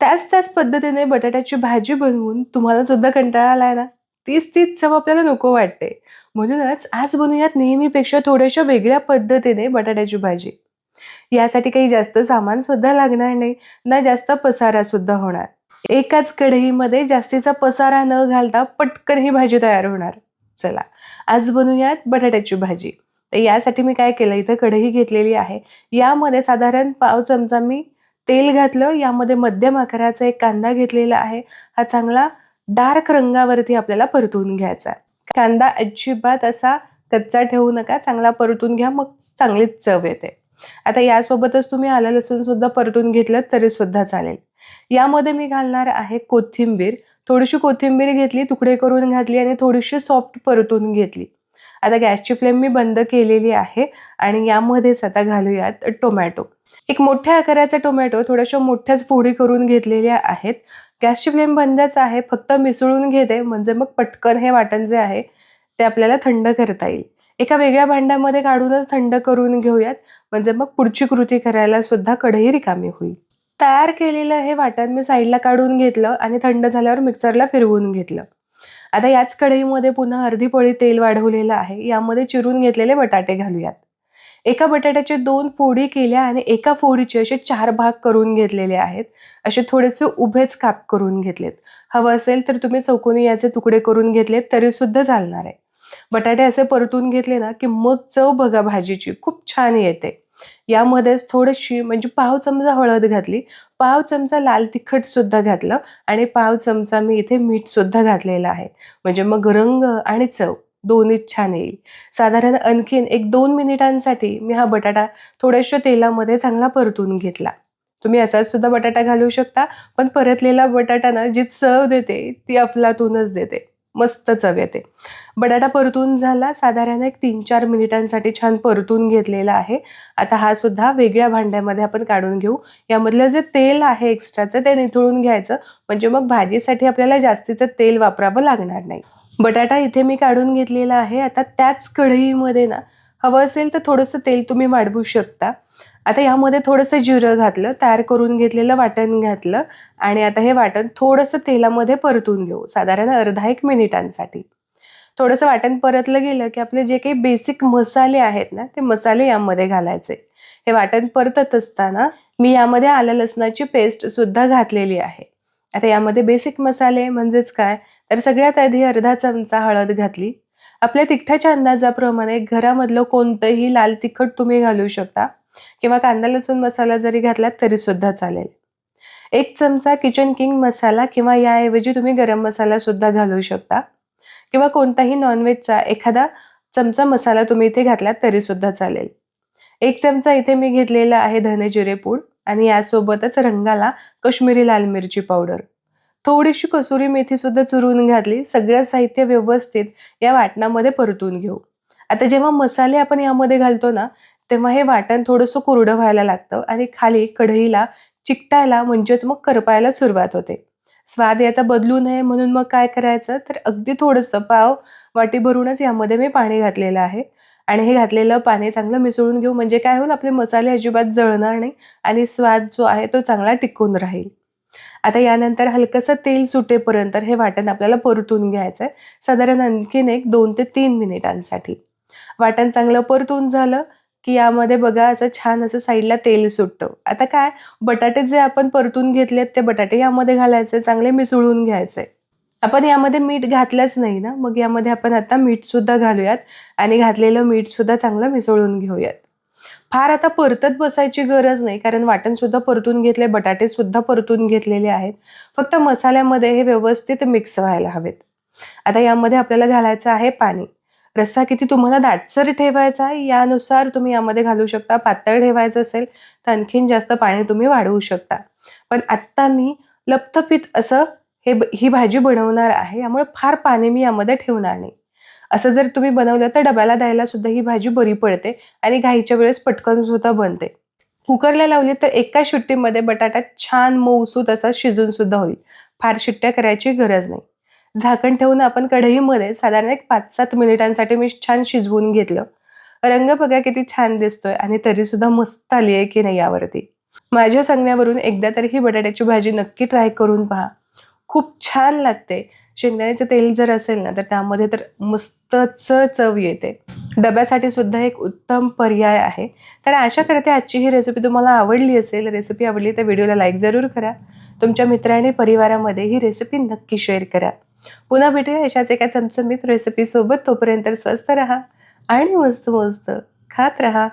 त्याच पद्धतीने बटाट्याची भाजी बनवून तुम्हाला सुद्धा कंटाळा आलाय ना? तीच चव आपल्याला नको वाटते. म्हणूनच आज बनवूयात नेहमीपेक्षा थोड्याशा वेगळ्या पद्धतीने बटाट्याची भाजी. यासाठी काही जास्त सामान सुद्धा लागणार नाही, ना जास्त पसारा सुद्धा होणार. एकाच कढईमध्ये जास्तीचा पसारा न घालता पटकन ही भाजी तयार होणार. चला, आज बनवूयात बटाट्याची भाजी. तर यासाठी मी काय केलं, इथं कढई घेतलेली आहे. यामध्ये साधारण पाव चमचा मी तेल घातलं. यामध्ये मध्यम आकाराचा एक कांदा घेतलेला आहे. हा चांगला डार्क रंगावरती आपल्याला परतून घ्यायचा आहे. कांदा अजिबात असा कच्चा ठेवू नका, चांगला परतून घ्या, मग चांगलीच चव येते. आता यासोबतच तुम्ही आलं लसूण सुद्धा परतून घेतलं तरी सुद्धा चालेल. यामध्ये मी घालणार आहे कोथिंबीर. थोडीशी कोथिंबीर घेतली, तुकडे करून घातली आणि थोडीशी सॉफ्ट परतून घेतली. आता गॅसची फ्लेम मी बंद केलेली आहे आणि यामध्येच आता घालूयात टोमॅटो. एक मोठ्या आकाराचा टोमॅटो थोड्याशा मोठ्याच फोडी करून घेतलेल्या आहेत. गॅसची फ्लेम बंदच आहे. फक्त मिसळून घेते, म्हणजे मग पटकन हे वाटण जे आहे ते आपल्याला थंड करता येईल. एका वेगळ्या भांड्यामध्ये काढूनच थंड करून घेऊयात, म्हणजे मग पुढची कृती करायला सुद्धा कढई रिकामी होईल. तयार केलेलं हे वाटण मी साईडला काढून घेतलं आणि थंड झाल्यावर मिक्सरला फिरवून घेतलं. आता याच कढईमध्ये पुन्हा अर्धी पळी तेल वाढवलेलं आहे. यामध्ये चिरून घेतलेले बटाटे घालूयात. एका बटाट्याचे 2 फोडी केल्या आणि एका फोडीचे असे 4 भाग करून घेतलेले आहेत. असे थोडेसे उभेच काप करून घेतलेत. हवं असेल तर तुम्ही चौकोनी याचे तुकडे करून घेतलेत तरी सुद्धा चालणार आहे. बटाटे असे परतून घेतले ना, की मग चव बघा भाजीची खूप छान येते. यामध्येच थोडीशी म्हणजे पाव चमचा हळद घातली, पाव चमचा लाल तिखट सुद्धा घातलं आणि पाव चमचा मी इथे मीठ सुद्धा घातलेलं आहे. म्हणजे मग रंग आणि चव दोन्हीच छान येईल. साधारण आणखीन एक 2 मिनिटांसाठी मी हा बटाटा थोड्याशा तेलामध्ये चांगला परतून घेतला. तुम्ही असाच सुद्धा बटाटा घालू शकता, पण परतलेला बटाटा ना जी चव देते ती अफलातूनच देते. मस्त चव येते. बटाटा परतून झाला, साधारण एक 3-4 मिनिटांसाठी छान परतून घेतलेला आहे. आता हा सुद्धा वेगळ्या भांड्यामध्ये आपण काढून घेऊ. यामधलं जे तेल आहे एक्स्ट्राचं ते निथळून घ्यायचं, म्हणजे मग भाजीसाठी आपल्याला जास्तीचं तेल वापरावं लागणार नाही. बटाटा इथे मी काढून घेतलेला आहे. आता त्याच कढईमध्ये ना, हवं असेल तर थोडंसं तेल तुम्ही वाढवू शकता. आता यामध्ये थोडंसं जिरं घातलं, तयार करून घेतलेलं वाटण घातलं आणि आता हे वाटण थोडंसं तेलामध्ये परतून घेऊ, साधारण अर्धा 1 मिनिटांसाठी. थोडंसं वाटण परतलं गेलं, की आपले जे काही बेसिक मसाले आहेत ना, ते मसाले यामध्ये घालायचे. हे वाटण परतत असताना मी यामध्ये आलं लसणाची पेस्ट सुद्धा घातलेली आहे. आता यामध्ये बेसिक मसाले म्हणजेच काय, तर सगळ्यात आधी अर्धा चमचा हळद घातली. आपल्या तिखटाच्या अंदाजाप्रमाणे घरामधलं कोणतंही लाल तिखट तुम्ही घालू शकता किंवा कांदा लसूण मसाला जरी घातलात तरी सुद्धा चालेल. 1 चमचा किचन किंग मसाला किंवा याऐवजी तुम्ही गरम मसाला सुद्धा घालू शकता किंवा कोणताही नॉनव्हेजचा एखादा चमचा मसाला तुम्ही इथे घातलात तरी सुद्धा चालेल. 1 चमचा इथे मी घेतलेला आहे धने जिरे पूड आणि यासोबतच रंगाला काश्मीरी लाल मिरची पावडर. थोडीशी कसुरी मेथी सुद्धा चुरून घातली. सगळं साहित्य व्यवस्थित या वाटणामध्ये परतून घेऊ. आता जेव्हा मसाले आपण यामध्ये घालतो ना, तेव्हा हे वाटण थोडंसं कोरडं व्हायला लागतं आणि खाली कढईला चिकटायला म्हणजेच मग करपायला सुरुवात होते. स्वाद याचा बदलू नये म्हणून मग काय करायचं, तर अगदी थोडंसं पाव वाटी भरूनच यामध्ये मी पाणी घातलेलं आहे आणि हे घातलेलं पाणी चांगलं मिसळून घेऊ, म्हणजे काय होईल, आपले मसाले अजिबात जळणार नाही आणि स्वाद जो आहे तो चांगला टिकून राहील. आता यानंतर हलकंसं तेल सुटेपर्यंत हे वाटण आपल्याला परतून घ्यायचं आहे, साधारण आणखीन एक 2 ते 3 मिनिटांसाठी. वाटण चांगलं परतून झालं, की यामध्ये बघा असं छान असं साईडला तेल सुटतं. आता काय, बटाटे जे आपण परतून घेतलेत ते बटाटे यामध्ये घालायचे, चांगले मिसळून घ्यायचे. आपण यामध्ये मीठ घातलंच नाही ना, मग यामध्ये आपण आता मीठ सुद्धा घालूयात आणि घातलेलं मीठ सुद्धा चांगलं मिसळून घेऊयात. फार आता परतत बसायची गरज नाही, कारण वाटण सुद्धा परतून घेतले, बटाटे सुद्धा परतून घेतलेले आहेत. फक्त मसाल्यामध्ये हे व्यवस्थित मिक्स व्हायला हवेत. आता यामध्ये आपल्याला घालायचं आहे पाणी. रस्सा किती तुम्हाला दाटसर ठेवायचा आहे यानुसार तुम्ही यामध्ये घालू शकता. पातळ ठेवायचं असेल तर आणखीन जास्त पाणी तुम्ही वाढवू शकता. पण आत्ता मी लपथपीत असं ही भाजी बनवणार आहे, यामुळे फार पाणी मी यामध्ये ठेवणार नाही. असं जर तुम्ही बनवलं तर डब्याला द्यायला सुद्धा ही भाजी बरी पडते आणि घाईच्या वेळेस पटकन सुद्धा बनते. कुकरला लावली तर एका शिट्टीमध्ये बटाटा छान मऊसूत असा शिजून सुद्धा होईल. फार शिट्ट्या करायची गरज नाही. झाकण ठेवून आपण कढईमध्ये साधारण एक 5-7 मिनिटांसाठी मी छान शिजवून घेतलं. रंग बघा किती छान दिसतोय आणि तरी सुद्धा मस्त आली आहे की नाही यावरती. माझ्या सांगण्यावरून एकदा तरी ही बटाट्याची भाजी नक्की ट्राय करून पहा. खूप छान लागते. शेंगदाण्याचं तेल जर असेल ना, तर त्यामध्ये तर मस्तच चव येते. डब्यासाठी सुद्धा एक उत्तम पर्याय आहे. तर आशा करते आजची ही रेसिपी तुम्हाला आवडली असेल. रेसिपी आवडली तर व्हिडिओला लाईक जरूर करा. तुमच्या मित्र आणि परिवारामध्ये ही रेसिपी नक्की शेअर करा. पुन्हा भेटूया अशाच एका चमचमीत रेसिपीसोबत. तोपर्यंत स्वस्थ राहा आणि मस्त मस्त खात राहा.